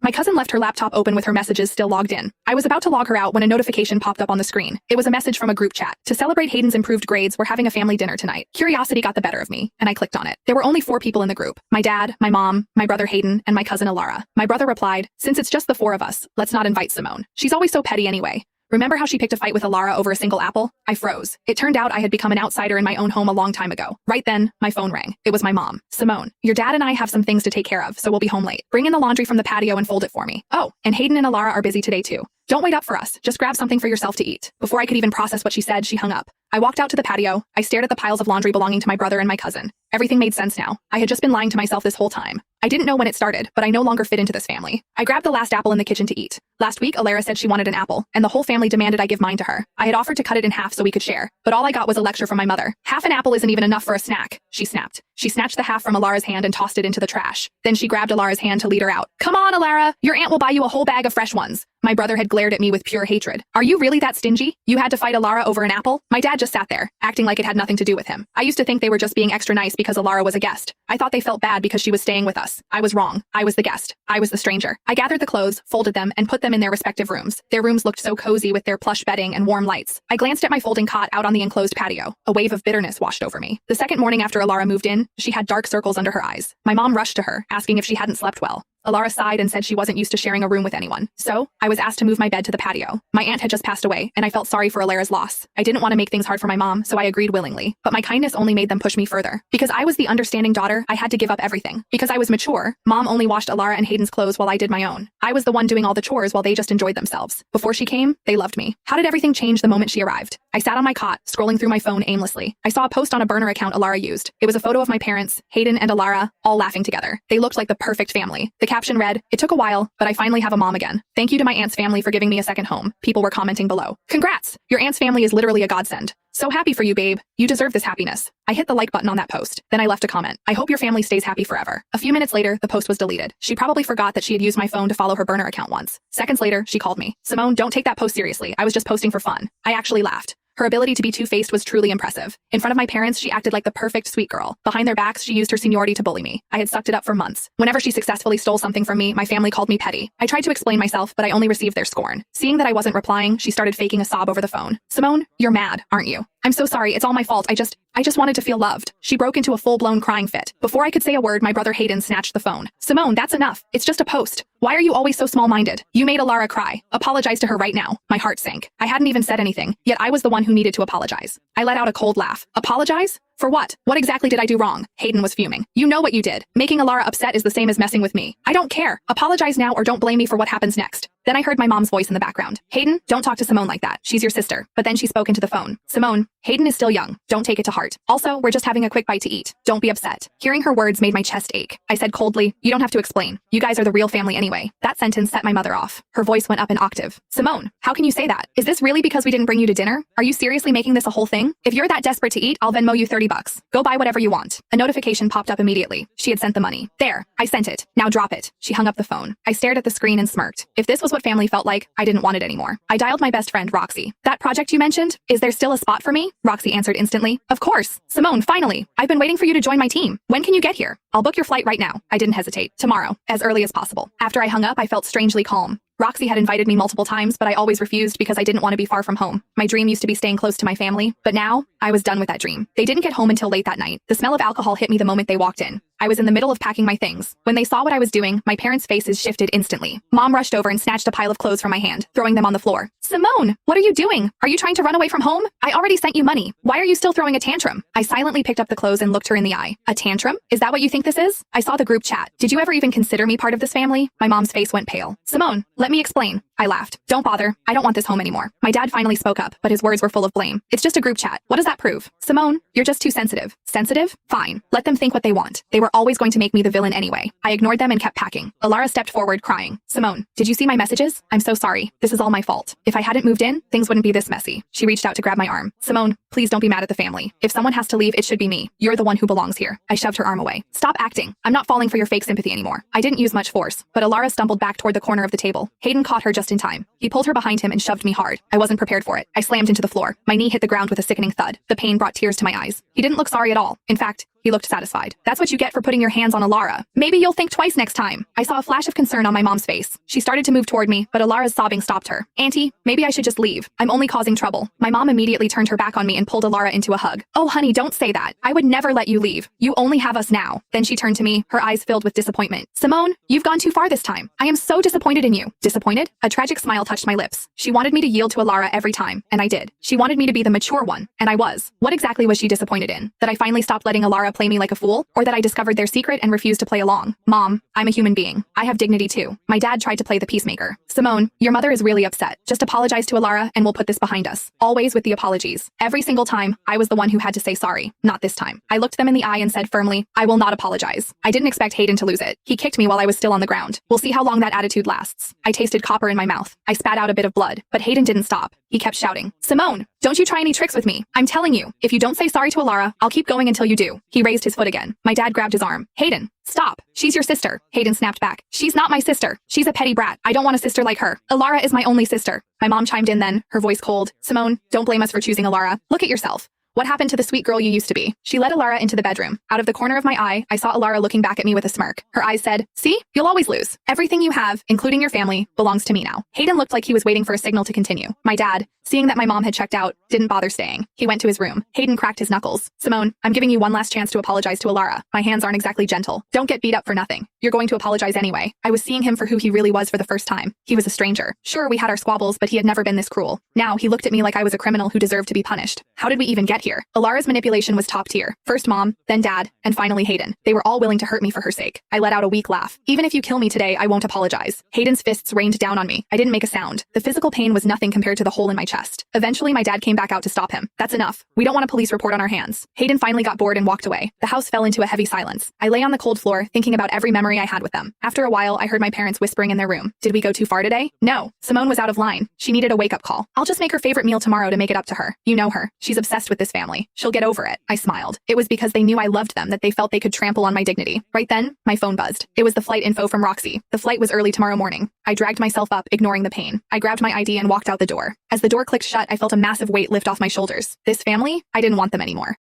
My cousin left her laptop open with her messages still logged in. I was about to log her out when a notification popped up on the screen. It was a message from a group chat. To celebrate Hayden's improved grades, we're having a family dinner tonight. Curiosity got the better of me, and I clicked on it. There were only 4 people in the group. My dad, my mom, my brother Hayden, and my cousin Alara. My brother replied, "Since it's just the 4 of us, let's not invite Simone. She's always so petty anyway. Remember how she picked a fight with Alara over a single apple?" I froze. It turned out I had become an outsider in my own home a long time ago. Right then, my phone rang. It was my mom. "Simone, your dad and I have some things to take care of, so we'll be home late. Bring in the laundry from the patio and fold it for me. Oh, and Hayden and Alara are busy today too. Don't wait up for us. Just grab something for yourself to eat." Before I could even process what she said, she hung up. I walked out to the patio. I stared at the piles of laundry belonging to my brother and my cousin. Everything made sense now. I had just been lying to myself this whole time. I didn't know when it started, but I no longer fit into this family. I grabbed the last apple in the kitchen to eat. Last week, Alara said she wanted an apple, and the whole family demanded I give mine to her. I had offered to cut it in half so we could share, but all I got was a lecture from my mother. "Half an apple isn't even enough for a snack," she snapped. She snatched the half from Alara's hand and tossed it into the trash. Then she grabbed Alara's hand to lead her out. "Come on, Alara, your aunt will buy you a whole bag of fresh ones." My brother had glared at me with pure hatred. "Are you really that stingy? You had to fight Alara over an apple?" My dad just sat there, acting like it had nothing to do with him. I used to think they were just being extra nice because Alara was a guest. I thought they felt bad because she was staying with us. I was wrong. I was the guest. I was the stranger. I gathered the clothes, folded them, and put them in their respective rooms. Their rooms looked so cozy with their plush bedding and warm lights. I glanced at my folding cot out on the enclosed patio. A wave of bitterness washed over me. The second morning after Alara moved in, she had dark circles under her eyes. My mom rushed to her, asking if she hadn't slept well. Alara sighed and said she wasn't used to sharing a room with anyone. So, I was asked to move my bed to the patio. My aunt had just passed away, and I felt sorry for Alara's loss. I didn't want to make things hard for my mom, so I agreed willingly. But my kindness only made them push me further. Because I was the understanding daughter, I had to give up everything. Because I was mature, Mom only washed Alara and Hayden's clothes while I did my own. I was the one doing all the chores while they just enjoyed themselves. Before she came, they loved me. How did everything change the moment she arrived? I sat on my cot, scrolling through my phone aimlessly. I saw a post on a burner account Alara used. It was a photo of my parents, Hayden and Alara, all laughing together. They looked like the perfect family. The caption read, "It took a while, but I finally have a mom again. Thank you to my aunt's family for giving me a second home." People were commenting below. "Congrats! Your aunt's family is literally a godsend. So happy for you, babe. You deserve this happiness." I hit the like button on that post. Then I left a comment. "I hope your family stays happy forever." A few minutes later, the post was deleted. She probably forgot that she had used my phone to follow her burner account once. Seconds later, she called me. "Simone, don't take that post seriously. I was just posting for fun." I actually laughed. Her ability to be two-faced was truly impressive. In front of my parents, she acted like the perfect sweet girl. Behind their backs, she used her seniority to bully me. I had sucked it up for months. Whenever she successfully stole something from me, my family called me petty. I tried to explain myself, but I only received their scorn. Seeing that I wasn't replying, she started faking a sob over the phone. "Simone, you're mad, aren't you? I'm so sorry, it's all my fault. I just wanted to feel loved." She broke into a full-blown crying fit. Before I could say a word, my brother Hayden snatched the phone. "Simone, that's enough. It's just a post. Why are you always so small-minded? You made Alara cry. Apologize to her right now." My heart sank. I hadn't even said anything, yet I was the one who needed to apologize. I let out a cold laugh. "Apologize? For what? What exactly did I do wrong?" Hayden was fuming. "You know what you did. Making Alara upset is the same as messing with me. I don't care. Apologize now or don't blame me for what happens next." Then I heard my mom's voice in the background. "Hayden, don't talk to Simone like that. She's your sister." But then she spoke into the phone. "Simone, Hayden is still young. Don't take it to heart. Also, we're just having a quick bite to eat. Don't be upset." Hearing her words made my chest ache. I said coldly, "You don't have to explain. You guys are the real family anyway." That sentence set my mother off. Her voice went up an octave. "Simone, how can you say that? Is this really because we didn't bring you to dinner? Are you seriously making this a whole thing? If you're that desperate to eat, I'll Venmo you $30. Go buy whatever you want." A notification popped up immediately. She had sent the money. "There, I sent it. Now drop it." She hung up the phone. I stared at the screen and smirked. If this was what family felt like, I didn't want it anymore. I dialed my best friend, Roxy. "That project you mentioned, is there still a spot for me?" Roxy answered instantly. "Of course. Simone, finally. I've been waiting for you to join my team. When can you get here?" "I'll book your flight right now." I didn't hesitate. "Tomorrow, as early as possible." After I hung up, I felt strangely calm. Roxy had invited me multiple times, but I always refused because I didn't want to be far from home. My dream used to be staying close to my family, but now, I was done with that dream. They didn't get home until late that night. The smell of alcohol hit me the moment they walked in. I was in the middle of packing my things. When they saw what I was doing, my parents' faces shifted instantly. Mom rushed over and snatched a pile of clothes from my hand, throwing them on the floor. "Simone, what are you doing? Are you trying to run away from home? I already sent you money. Why are you still throwing a tantrum?" I silently picked up the clothes and looked her in the eye. "A tantrum? Is that what you think this is?" I saw the group chat. "Did you ever even consider me part of this family?" My mom's face went pale. "Simone, let me explain." I laughed. "Don't bother. I don't want this home anymore." My dad finally spoke up, but his words were full of blame. "It's just a group chat. What does that prove?" "Simone, you're just too sensitive." "Sensitive? Fine. Let them think what they want. They were always going to make me the villain anyway." I ignored them and kept packing. Alara stepped forward, crying. "Simone, did you see my messages? I'm so sorry. This is all my fault. If I hadn't moved in, things wouldn't be this messy." She reached out to grab my arm. "Simone, please don't be mad at the family. If someone has to leave, it should be me. You're the one who belongs here." I shoved her arm away. "Stop acting. I'm not falling for your fake sympathy anymore." I didn't use much force, but Alara stumbled back toward the corner of the table. Hayden caught her just in time. He pulled her behind him and shoved me hard. I wasn't prepared for it. I slammed into the floor. My knee hit the ground with a sickening thud. The pain brought tears to my eyes. He didn't look sorry at all. In fact, he He looked satisfied. That's what you get for putting your hands on Alara. Maybe you'll think twice next time. I saw a flash of concern on my mom's face. She started to move toward me, but Alara's sobbing stopped her. Auntie, maybe I should just leave. I'm only causing trouble. My mom immediately turned her back on me and pulled Alara into a hug. Oh honey, don't say that. I would never let you leave. You only have us now. Then she turned to me, her eyes filled with disappointment. Simone, you've gone too far this time. I am so disappointed in you. Disappointed? A tragic smile touched my lips. She wanted me to yield to Alara every time, and I did. She wanted me to be the mature one, and I was. What exactly was she disappointed in? That I finally stopped letting Alara play me like a fool? Or that I discovered their secret and refused to play along? Mom, I'm a human being. I have dignity too. My dad tried to play the peacemaker. Simone, your mother is really upset. Just apologize to Alara and we'll put this behind us. Always with the apologies. Every single time, I was the one who had to say sorry. Not this time. I looked them in the eye and said firmly, I will not apologize. I didn't expect Hayden to lose it. He kicked me while I was still on the ground. We'll see how long that attitude lasts. I tasted copper in my mouth. I spat out a bit of blood, but Hayden didn't stop. He kept shouting, Simone, don't you try any tricks with me. I'm telling you, if you don't say sorry to Alara, I'll keep going until you do. He raised his foot again. My dad grabbed his arm. Hayden, stop. She's your sister. Hayden snapped back. She's not my sister. She's a petty brat. I don't want a sister like her. Alara is my only sister. My mom chimed in then, her voice cold. Simone, don't blame us for choosing Alara. Look at yourself. What happened to the sweet girl you used to be? She led Alara into the bedroom. Out of the corner of my eye, I saw Alara looking back at me with a smirk. Her eyes said, see? You'll always lose. Everything you have, including your family, belongs to me now. Hayden looked like he was waiting for a signal to continue. My dad, seeing that my mom had checked out, didn't bother staying. He went to his room. Hayden cracked his knuckles. Simone, I'm giving you one last chance to apologize to Alara. My hands aren't exactly gentle. Don't get beat up for nothing. You're going to apologize anyway. I was seeing him for who he really was for the first time. He was a stranger. Sure, we had our squabbles, but he had never been this cruel. Now, he looked at me like I was a criminal who deserved to be punished. How did we even get here? Alara's manipulation was top tier. First mom, then dad, and finally Hayden. They were all willing to hurt me for her sake. I let out a weak laugh. Even if you kill me today, I won't apologize. Hayden's fists rained down on me. I didn't make a sound. The physical pain was nothing compared to the hole in my chest. Eventually, my dad came back out to stop him. That's enough. We don't want a police report on our hands. Hayden finally got bored and walked away. The house fell into a heavy silence. I lay on the cold floor, thinking about every memory I had with them. After a while, I heard my parents whispering in their room. Did we go too far today? No. Simone was out of line. She needed a wake-up call. I'll just make her favorite meal tomorrow to make it up to her. You know her. She's obsessed with this family. She'll get over it. I smiled. It was because they knew I loved them that they felt they could trample on my dignity. Right then, my phone buzzed. It was the flight info from Roxy. The flight was early tomorrow morning. I dragged myself up, ignoring the pain. I grabbed my ID and walked out the door. As the door clicked shut, I felt a massive weight lift off my shoulders. This family? I didn't want them anymore.